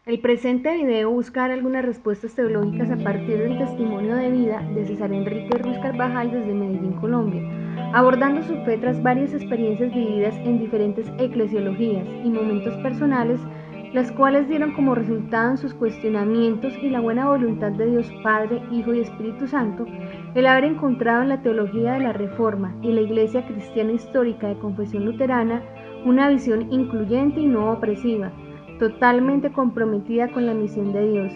El presente video busca dar algunas respuestas teológicas a partir del testimonio de vida de César Enrique Ruiz Carvajal desde Medellín, Colombia, abordando su fe tras varias experiencias vividas en diferentes eclesiologías y momentos personales, las cuales dieron como resultado en sus cuestionamientos y la buena voluntad de Dios Padre, Hijo y Espíritu Santo, el haber encontrado en la teología de la Reforma y la Iglesia Cristiana Histórica de Confesión Luterana una visión incluyente y no opresiva, totalmente comprometida con la misión de Dios,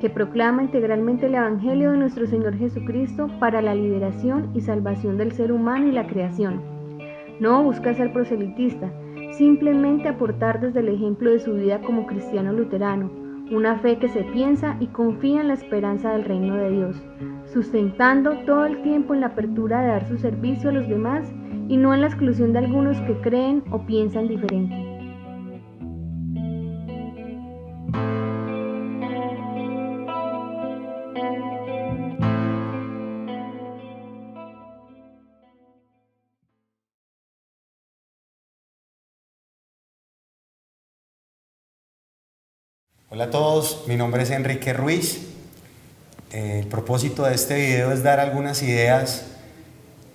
que proclama integralmente el Evangelio de nuestro Señor Jesucristo para la liberación y salvación del ser humano y la creación. No busca ser proselitista, simplemente aportar desde el ejemplo de su vida como cristiano luterano, una fe que se piensa y confía en la esperanza del reino de Dios, sustentando todo el tiempo en la apertura de dar su servicio a los demás y no en la exclusión de algunos que creen o piensan diferente. Hola a todos, mi nombre es Enrique Ruiz. El propósito de este video es dar algunas ideas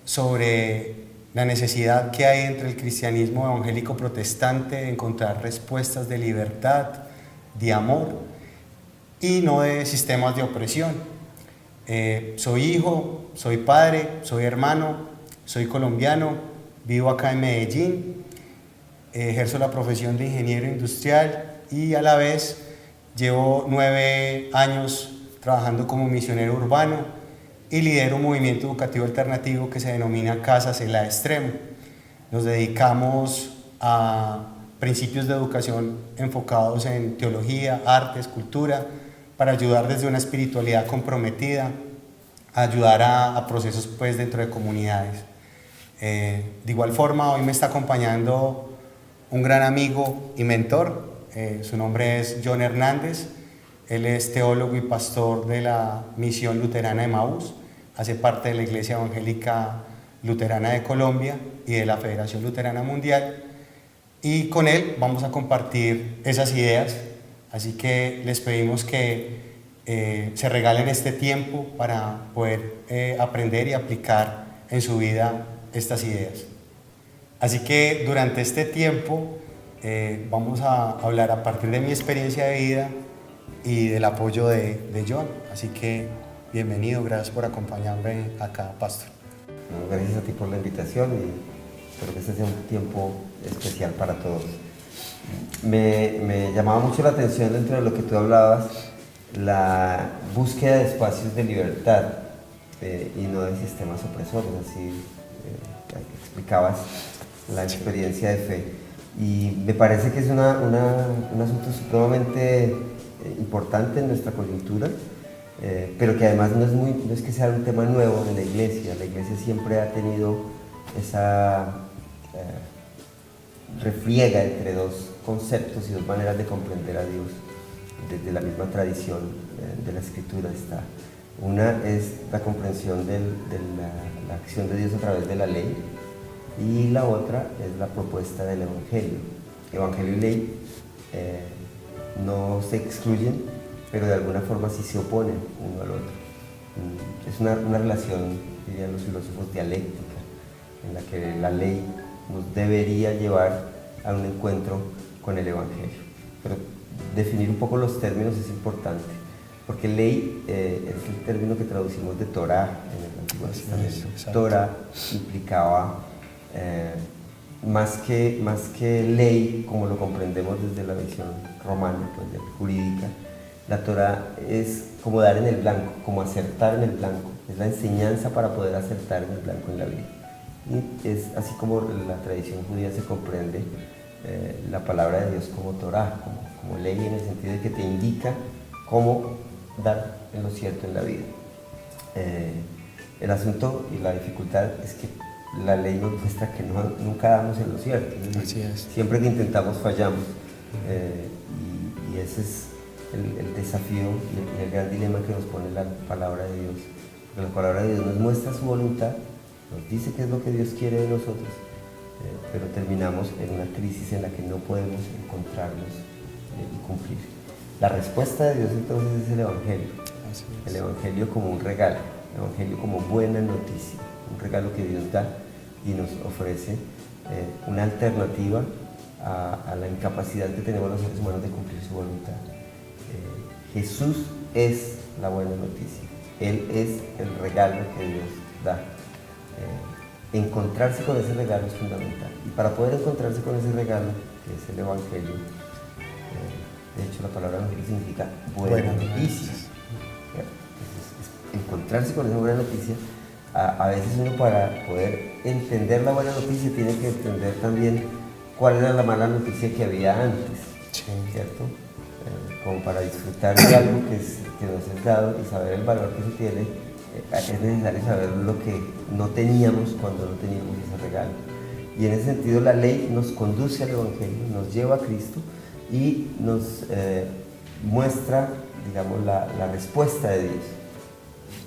sobre la necesidad que hay entre el cristianismo evangélico protestante de encontrar respuestas de libertad, de amor y no de sistemas de opresión. Soy hijo, soy padre, soy hermano, soy colombiano, vivo acá en Medellín, ejerzo la profesión de ingeniero industrial y a la vez llevo 9 años trabajando como misionero urbano y lidero un movimiento educativo alternativo que se denomina Casa Cela Extremo. Nos dedicamos a principios de educación enfocados en teología, artes, cultura, para ayudar desde una espiritualidad comprometida, a ayudar a procesos pues, dentro de comunidades. De igual forma, hoy me está acompañando un gran amigo y mentor. Su nombre es John Hernández. Él es teólogo y pastor de la Misión Luterana de Emaús, hace parte de la Iglesia Evangélica Luterana de Colombia y de la Federación Luterana Mundial, y con él vamos a compartir esas ideas, así que les pedimos que se regalen este tiempo para poder aprender y aplicar en su vida estas ideas. Así que durante este tiempo vamos a hablar a partir de mi experiencia de vida y del apoyo de John. Así que bienvenido, gracias por acompañarme acá, Pastor. Gracias a ti por la invitación y espero que este sea un tiempo especial para todos. Me llamaba mucho la atención dentro de lo que tú hablabas, la búsqueda de espacios de libertad y no de sistemas opresores, así explicabas la experiencia de fe. Y me parece que es un asunto supremamente importante en nuestra coyuntura, pero que además no es que sea un tema nuevo en la Iglesia. La Iglesia siempre ha tenido esa refriega entre dos conceptos y dos maneras de comprender a Dios. Desde la misma tradición de la Escritura está. Una es la comprensión de la acción de Dios a través de la ley, y la otra es la propuesta del Evangelio. Evangelio y ley no se excluyen, pero de alguna forma sí se oponen uno al otro. Es una relación, dirían los filósofos, dialéctica, en la que la ley nos debería llevar a un encuentro con el Evangelio. Pero definir un poco los términos es importante, porque ley es el término que traducimos de Torah en el Antiguo Testamento. Torah implicaba más que ley, como lo comprendemos desde la visión romana, pues, jurídica. La Torah es como dar en el blanco, como acertar en el blanco. Es la enseñanza para poder acertar en el blanco en la vida. Y es así como la tradición judía se comprende la palabra de Dios como Torah, como ley, en el sentido de que te indica cómo dar en lo cierto en la vida. El asunto y la dificultad es que la ley nos muestra que nunca damos en lo cierto. Así es. Siempre que intentamos fallamos. Y ese es el desafío y el gran dilema que nos pone la palabra de Dios. Porque la palabra de Dios nos muestra su voluntad, nos dice qué es lo que Dios quiere de nosotros, pero terminamos en una crisis en la que no podemos encontrarnos y cumplir. La respuesta de Dios entonces es el Evangelio. El Evangelio como un regalo, el Evangelio como buena noticia, un regalo que Dios da y nos ofrece una alternativa a la incapacidad que tenemos los seres humanos de cumplir su voluntad. Jesús es la buena noticia, Él es el regalo que Dios da. Encontrarse con ese regalo es fundamental, y para poder encontrarse con ese regalo, que es el Evangelio, de hecho la palabra Evangelio significa buena noticia. Entonces, encontrarse con esa buena noticia, a veces uno, para poder entender la buena noticia, tiene que entender también cuál era la mala noticia que había antes, ¿cierto? Como para disfrutar de algo que nos es dado y saber el valor que se tiene, es necesario saber lo que no teníamos cuando no teníamos ese regalo. Y en ese sentido la ley nos conduce al Evangelio, nos lleva a Cristo y nos muestra, digamos, la respuesta de Dios.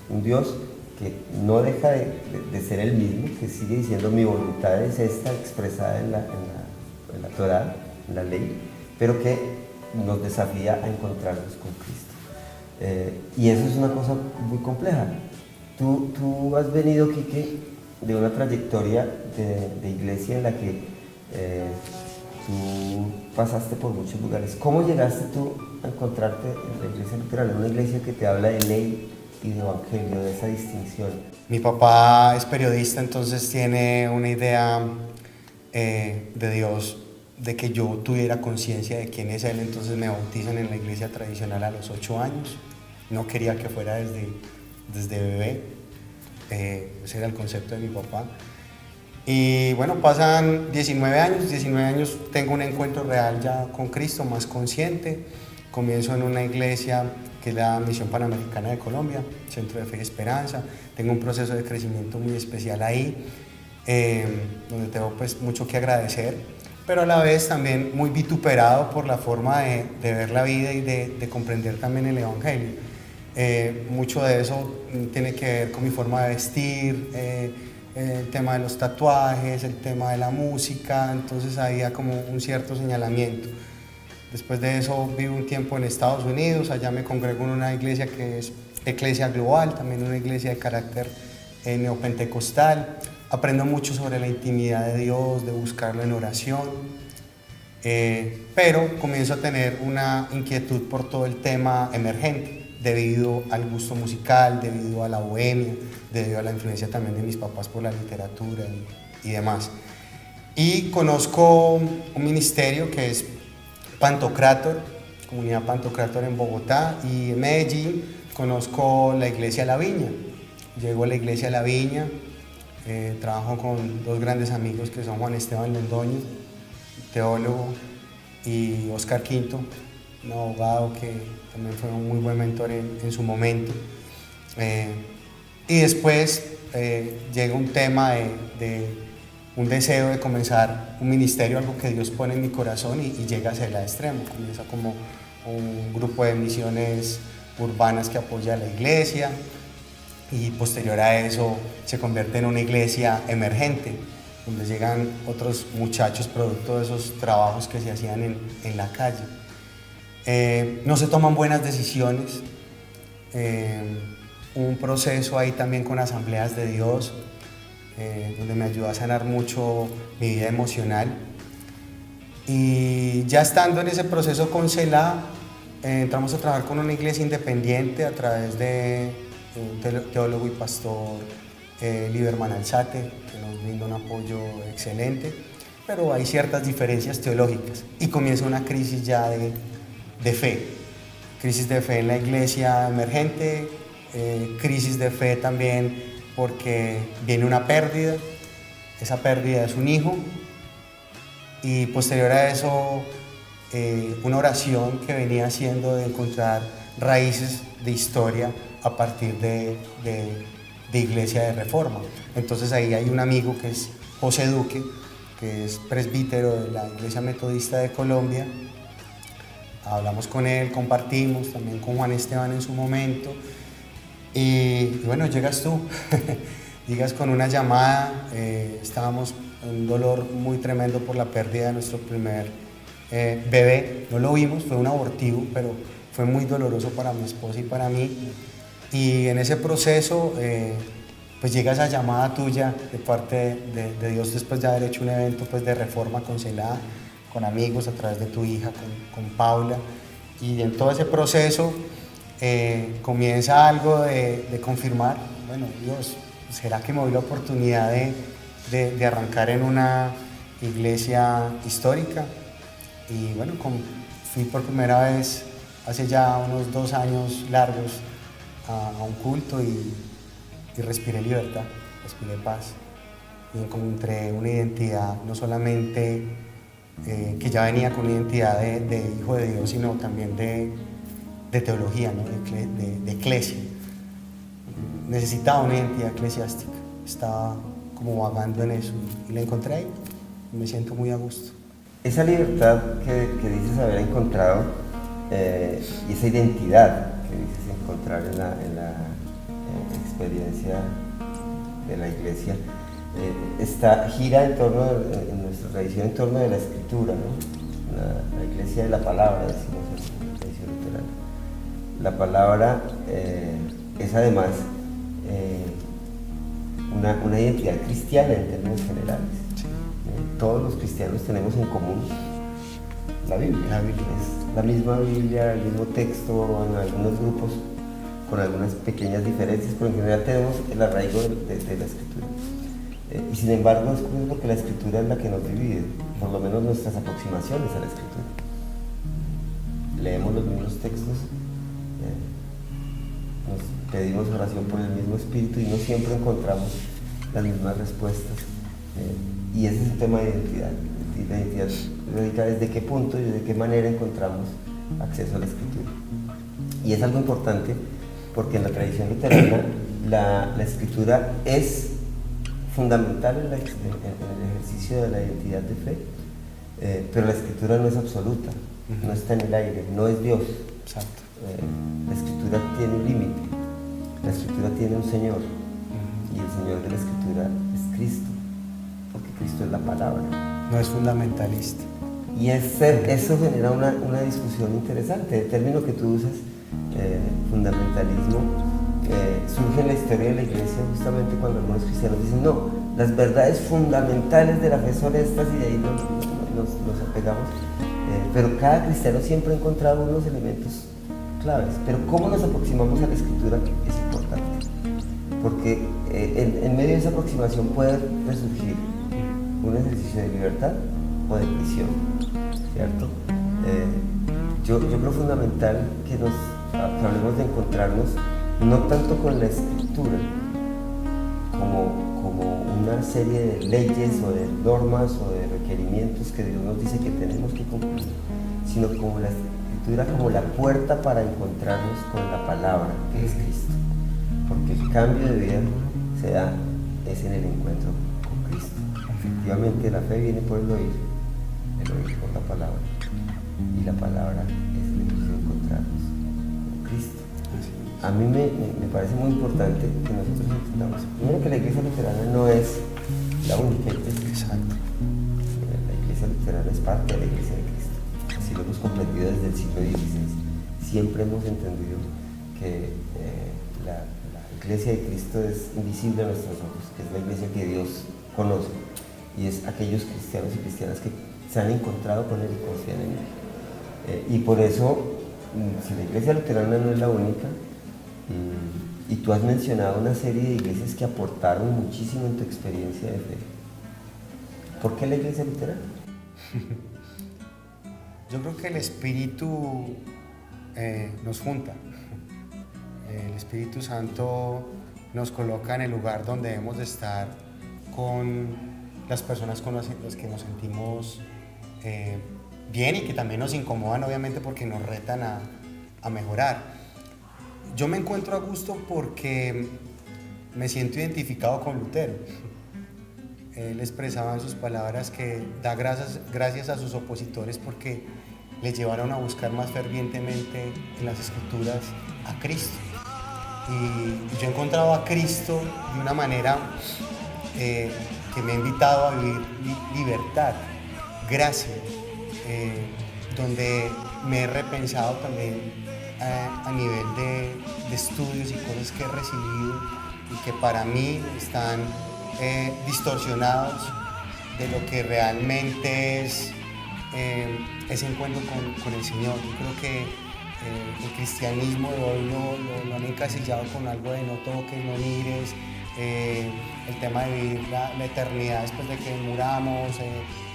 Un Dios que no deja de ser el mismo, que sigue diciendo mi voluntad es esta, expresada en la Torá, en la ley, pero que nos desafía a encontrarnos con Cristo. Y eso es una cosa muy compleja. Tú has venido, Quique, de una trayectoria de iglesia en la que tú pasaste por muchos lugares. ¿Cómo llegaste tú a encontrarte en la iglesia luterana, en una iglesia que te habla de ley y de evangelio, de esa distinción? Mi papá es periodista, entonces tiene una idea de Dios, de que yo tuviera conciencia de quién es Él. Entonces me bautizan en la iglesia tradicional a los 8 años. No quería que fuera desde bebé. Ese era el concepto de mi papá. Y bueno, pasan 19 años, tengo un encuentro real ya con Cristo, más consciente. Comienzo en una iglesia que es la Misión Panamericana de Colombia, Centro de Fe y Esperanza. Tengo un proceso de crecimiento muy especial ahí, donde tengo pues mucho que agradecer, pero a la vez también muy vituperado por la forma de ver la vida y de comprender también el Evangelio. Mucho de eso tiene que ver con mi forma de vestir, el tema de los tatuajes, el tema de la música, entonces había como un cierto señalamiento. Después de eso vivo un tiempo en Estados Unidos, allá me congrego en una iglesia que es Iglesia Global, también una iglesia de carácter neopentecostal. Aprendo mucho sobre la intimidad de Dios, de buscarlo en oración, pero comienzo a tener una inquietud por todo el tema emergente, debido al gusto musical, debido a la bohemia, debido a la influencia también de mis papás por la literatura y demás. Y conozco un ministerio que es Pantocrátor, comunidad Pantocrátor en Bogotá, y en Medellín conozco la iglesia La Viña. Llego a la iglesia La Viña, trabajo con dos grandes amigos que son Juan Esteban Londoño, teólogo, y Oscar Quinto, un abogado que también fue un muy buen mentor en su momento. Y después llega un tema de un deseo de comenzar un ministerio, algo que Dios pone en mi corazón y llega a ser el extremo. Comienza como un grupo de misiones urbanas que apoya a la iglesia, y posterior a eso se convierte en una iglesia emergente, donde llegan otros muchachos producto de esos trabajos que se hacían en la calle. No se toman buenas decisiones, un proceso ahí también con asambleas de Dios, donde me ayudó a sanar mucho mi vida emocional. Y ya estando en ese proceso con CELA, entramos a trabajar con una iglesia independiente a través de un teólogo y pastor, Lieberman Alzate, que nos brinda un apoyo excelente, pero hay ciertas diferencias teológicas y comienza una crisis ya de fe, crisis de fe en la iglesia emergente, crisis de fe también porque viene una pérdida, esa pérdida es un hijo, y posterior a eso una oración que venía haciendo de encontrar raíces de historia a partir de Iglesia de Reforma. Entonces ahí hay un amigo que es José Duque, que es presbítero de la Iglesia Metodista de Colombia. Hablamos con él, compartimos también con Juan Esteban en su momento, y bueno, llegas tú, llegas con una llamada. Estábamos en un dolor muy tremendo por la pérdida de nuestro primer bebé. No lo vimos, fue un abortivo, pero fue muy doloroso para mi esposa y para mí. Y en ese proceso, pues llega esa llamada tuya de parte de Dios después de haber hecho un evento pues, de reforma con Selah, con amigos a través de tu hija, con Paula. Y en todo ese proceso comienza algo de confirmar, bueno, Dios, ¿será que me doy la oportunidad de arrancar en una iglesia histórica? Y bueno, fui por primera vez hace ya unos 2 años largos a un culto y respiré libertad, respiré paz y encontré una identidad no solamente que ya venía con una identidad de hijo de Dios, sino también de teología, ¿no? de eclesia. Necesitaba una identidad eclesiástica, estaba como vagando en eso y la encontré ahí y me siento muy a gusto. Esa libertad que dices haber encontrado y esa identidad que dices encontrar en la experiencia de la iglesia gira en torno, en nuestra tradición, en torno de la escritura, ¿no? La iglesia de la palabra, decimos en la tradición luterana. La palabra es además una identidad cristiana en términos generales. Sí. Todos los cristianos tenemos en común la Biblia. La Biblia. Es la misma Biblia, el mismo texto, en algunos grupos con algunas pequeñas diferencias, pero en general tenemos el arraigo de la escritura. Y sin embargo es curioso porque la escritura es la que nos divide, por lo menos nuestras aproximaciones a la escritura. Leemos los mismos textos, nos pedimos oración por el mismo espíritu y no siempre encontramos las mismas respuestas. Y ese es el tema de identidad. La identidad radica desde qué punto y de qué manera encontramos acceso a la escritura. Y es algo importante porque en la tradición luterana la escritura es fundamental en el ejercicio de la identidad de fe, pero la escritura no es absoluta, no está en el aire, no es Dios. Exacto. La escritura tiene un límite, la escritura tiene un Señor, y el Señor de la escritura es Cristo, porque Cristo es la palabra. No es fundamentalista. Y eso genera una discusión interesante. El término que tú usas, fundamentalismo, surge en la historia de la iglesia justamente cuando algunos cristianos dicen no, las verdades fundamentales de la fe son estas y de ahí nos apegamos, pero cada cristiano siempre ha encontrado unos elementos claves. Pero cómo nos aproximamos a la escritura es importante, porque en medio de esa aproximación puede resurgir un ejercicio de libertad o de prisión, ¿cierto? Yo creo fundamental que hablemos de encontrarnos no tanto con la escritura como una serie de leyes o de normas o de requerimientos que Dios nos dice que tenemos que cumplir, sino como la escritura como la puerta para encontrarnos con la palabra que es Cristo, porque el cambio de vida se da es en el encuentro con Cristo. Efectivamente la fe viene por el oír por la palabra, y la palabra es el ejercicio de encontrarnos con Cristo. A mí me parece muy importante que nosotros entendamos, primero, que la iglesia luterana no es la única iglesia. Exacto. La iglesia luterana es parte de la iglesia de Cristo. Así lo hemos comprendido desde el siglo XVI. Siempre hemos entendido que la iglesia de Cristo es invisible a nuestros ojos, que es la iglesia que Dios conoce, y es aquellos cristianos y cristianas que se han encontrado con Él y confían en Él. Y por eso, si la iglesia luterana no es la única, y tú has mencionado una serie de iglesias que aportaron muchísimo en tu experiencia de fe, ¿por qué la iglesia luterana? Yo creo que el Espíritu nos junta. El Espíritu Santo nos coloca en el lugar donde debemos de estar con las personas con las que nos sentimos bien y que también nos incomodan, obviamente, porque nos retan a mejorar. Yo me encuentro a gusto porque me siento identificado con Lutero. Él expresaba en sus palabras que da gracias a sus opositores porque le llevaron a buscar más fervientemente en las Escrituras a Cristo. Y yo he encontrado a Cristo de una manera que me ha invitado a vivir libertad, gracia, donde me he repensado también a nivel de estudios y cosas que he recibido y que para mí están distorsionados de lo que realmente es ese encuentro con el Señor. Yo creo que el cristianismo de hoy lo han encasillado con algo de no toques, no mires, el tema de vivir la eternidad después de que muramos,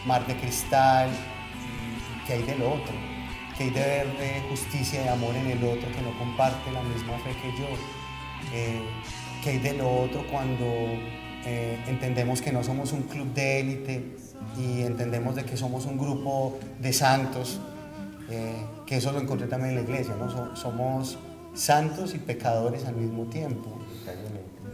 mar de cristal. ¿Qué hay del otro? ¿Qué hay de ver de justicia, de amor en el otro que no comparte la misma fe que yo? ¿Qué hay de lo otro cuando entendemos que no somos un club de élite y entendemos de que somos un grupo de santos? Que eso lo encontré también en la iglesia, ¿no? Somos santos y pecadores al mismo tiempo,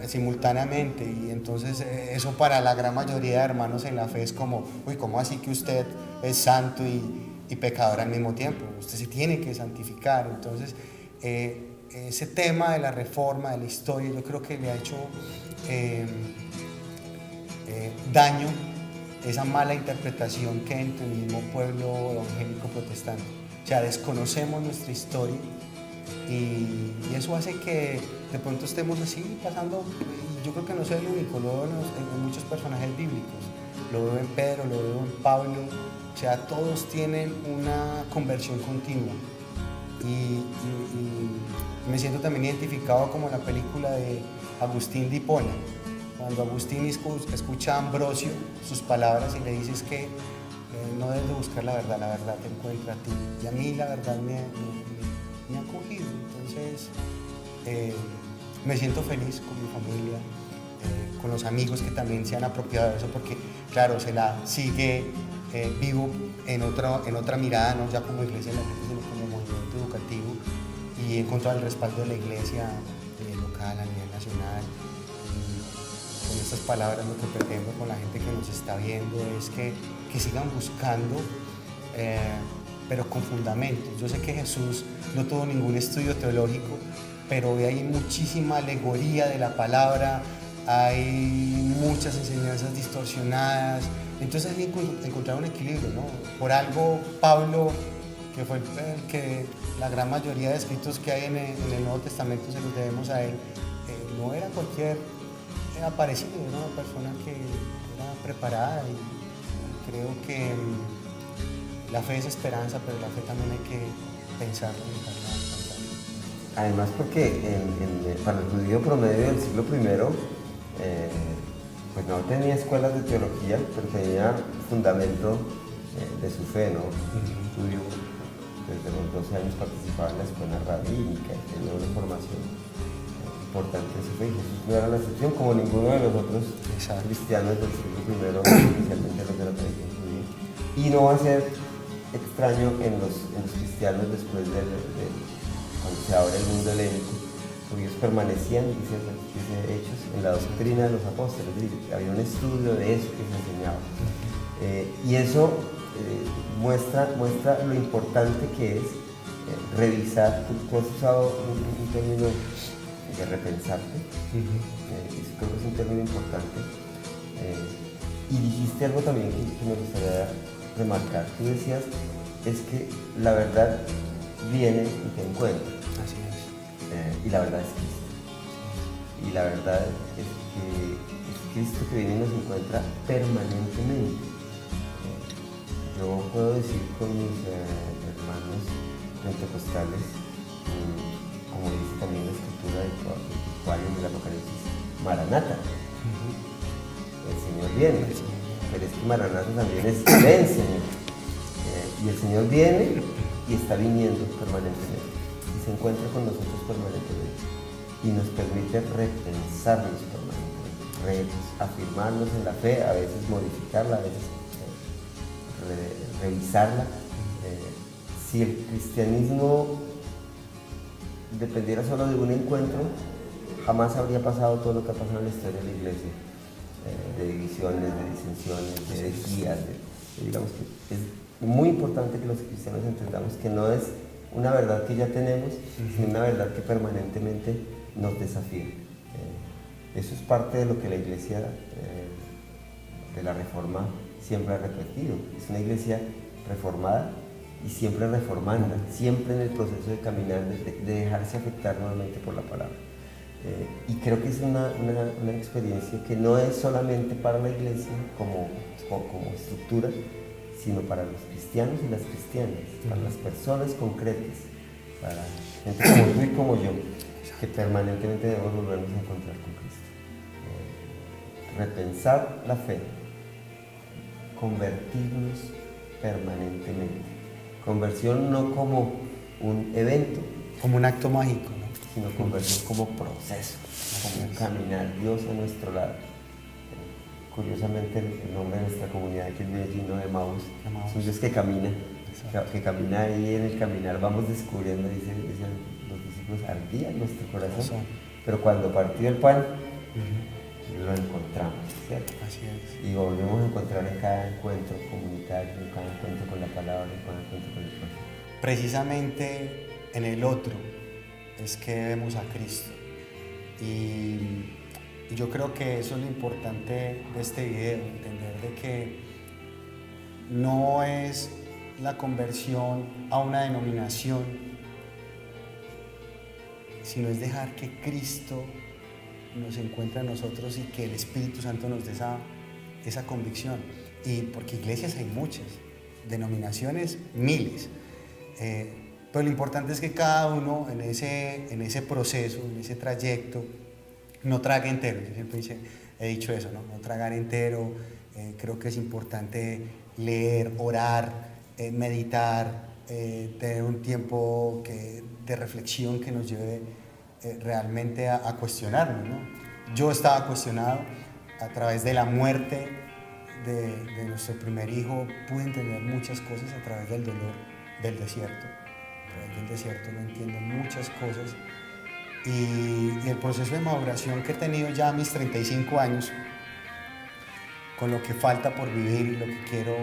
simultáneamente, y entonces eso para la gran mayoría de hermanos en la fe es como, uy, ¿cómo así que usted es santo y pecador al mismo tiempo? Usted se tiene que santificar. Entonces ese tema de la reforma, de la historia, yo creo que le ha hecho daño esa mala interpretación que hay entre el mismo pueblo evangélico protestante. O sea, desconocemos nuestra historia y eso hace que de pronto estemos así pasando. Yo creo que no soy el único, lo veo en muchos personajes bíblicos, lo veo en Pedro, lo veo en Pablo. O sea, todos tienen una conversión continua y me siento también identificado como en la película de Agustín de Hipona, cuando Agustín escucha a Ambrosio sus palabras y le dices que no debes de buscar la verdad te encuentra a ti, y a mí la verdad me ha cogido. Entonces me siento feliz con mi familia, con los amigos que también se han apropiado de eso, porque claro, se la sigue vivo en otra mirada, no ya como iglesia sino como movimiento educativo, y he encontrado el respaldo de la iglesia local a nivel nacional. Y con estas palabras lo que pretendo con la gente que nos está viendo es que sigan buscando, pero con fundamentos. Yo sé que Jesús no tuvo ningún estudio teológico, pero hoy hay muchísima alegoría de la palabra, hay muchas enseñanzas distorsionadas. Entonces hay que encontrar un equilibrio, ¿no? Por algo Pablo, que fue el que la gran mayoría de escritos que hay en el Nuevo Testamento se los debemos a él, no era cualquier aparecido, era una persona que era preparada, y creo que la fe es esperanza, pero la fe también hay que pensarla y dejarla alcanzar. Además porque para el judío promedio del siglo I, pues no tenía escuelas de teología, pero tenía fundamento de su fe, ¿no? Un judío desde los 12 años participaba en la escuela rabínica y tenía una formación importante en su fe. Jesús no era la excepción, como ninguno de los otros cristianos del siglo I, especialmente los de la tradición judía. Y no va a ser extraño en los cristianos después cuando se abre el mundo helénico, porque ellos permanecían, dice Hechos, en la doctrina de los apóstoles. Había un estudio de eso que se enseñaba. Y eso muestra lo importante que es revisar. Tú has usado un término de repensarte, eso creo que es un término importante. Y dijiste algo también que me gustaría remarcar. Tú decías, es que la verdad viene y te encuentra. Así es. Y la verdad es Cristo. Y la verdad es que es Cristo que viene y nos encuentra permanentemente. Yo puedo decir con mis hermanos pentecostales, como dice también la escritura de Juan en el Apocalipsis, Maranata. El Señor viene. Pero es que Maranata también es ven, Señor. Y el Señor viene y está viniendo permanentemente. Y se encuentra con nosotros permanentemente. Y nos permite repensarnos permanentemente, afirmarnos en la fe, a veces modificarla, a veces revisarla. Si el cristianismo dependiera solo de un encuentro, jamás habría pasado todo lo que ha pasado en la historia de la iglesia, de divisiones, de disensiones, de herejías. Digamos que es muy importante que los cristianos entendamos que no es una verdad que ya tenemos, sino una verdad que permanentemente nos desafía. Eso es parte de lo que la iglesia de la Reforma siempre ha repetido. Es una iglesia reformada y siempre reformando, siempre en el proceso de caminar, de dejarse afectar nuevamente por la palabra. Y creo que es una experiencia que no es solamente para la iglesia como estructura, sino para los cristianos y las cristianas, para las personas concretas, para gente como tú y como yo, que permanentemente debemos volvernos a encontrar con Cristo. Repensar la fe, convertirnos permanentemente. Conversión no como un evento, como un acto mágico, ¿no? Sino conversión como proceso, como caminar Dios a nuestro lado. Curiosamente el nombre de nuestra comunidad aquí en Medellín, ¿no? Emmaus, es un Dios que camina, que camina ahí en el caminar, vamos descubriendo, dicen los discípulos, ardía en nuestro corazón, pero cuando partió el pan, lo encontramos, ¿cierto? Así es. Y volvemos a encontrar en cada encuentro comunitario, en cada encuentro con la palabra, en cada encuentro con el prójimo. Precisamente en el otro es que vemos a Cristo. Y yo creo que eso es lo importante de este video, entender de que no es la conversión a una denominación, sino es dejar que Cristo nos encuentre a nosotros y que el Espíritu Santo nos dé esa convicción. Y porque iglesias hay muchas, denominaciones miles, pero lo importante es que cada uno en ese proceso, en ese trayecto, no trague entero. Yo siempre he dicho eso, ¿no? No tragar entero. Creo que es importante leer, orar, meditar, tener un tiempo de reflexión que nos lleve realmente a cuestionarnos, ¿no? Yo estaba cuestionado a través de la muerte de nuestro primer hijo, pude entender muchas cosas a través del dolor del desierto. A través del desierto no entiendo muchas cosas y el proceso de maduración que he tenido ya a mis 35 años, con lo que falta por vivir y lo que quiero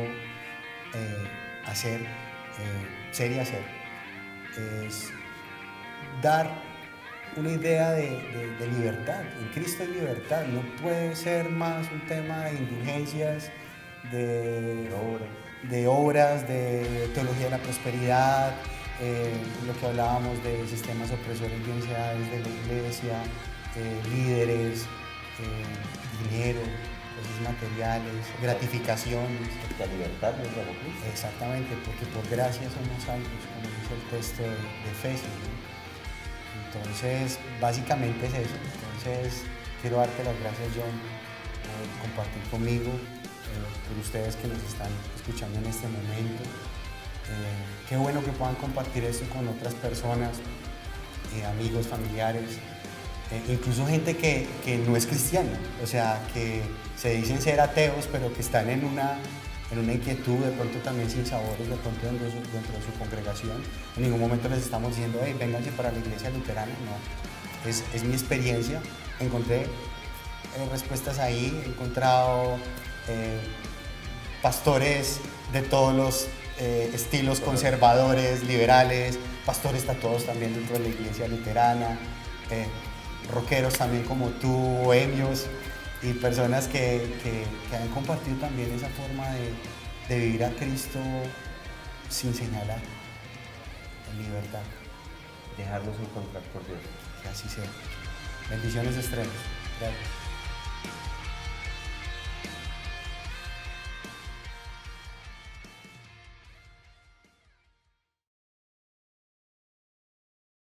ser y hacer, es dar una idea de libertad. En Cristo hay libertad, no puede ser más un tema de indulgencias, de obras, de teología de la prosperidad, lo que hablábamos de sistemas opresores de entidades de la iglesia, líderes, dinero, cosas materiales, gratificaciones. La libertad no es la justicia. Exactamente, porque por gracia somos salvos, como dice el texto de Efesios, ¿no? Entonces, básicamente es eso. Entonces, quiero darte las gracias, John, por compartir conmigo, por ustedes que nos están escuchando en este momento. Qué bueno que puedan compartir esto con otras personas, amigos, familiares, incluso gente que no es cristiana, o sea, que se dicen ser ateos, pero que están en una inquietud, de pronto también sin sabores, de pronto dentro de su congregación. En ningún momento les estamos diciendo, hey, vénganse para la iglesia luterana, no. Es mi experiencia, encontré respuestas ahí, he encontrado pastores de todos los estilos, conservadores, liberales, pastores tatuados también dentro de la iglesia luterana, rockeros también como tú, bohemios, y personas que han compartido también esa forma de vivir a Cristo sin señalar, en libertad. Dejarnos encontrar por Dios. Que así sea. Bendiciones extremas. Gracias.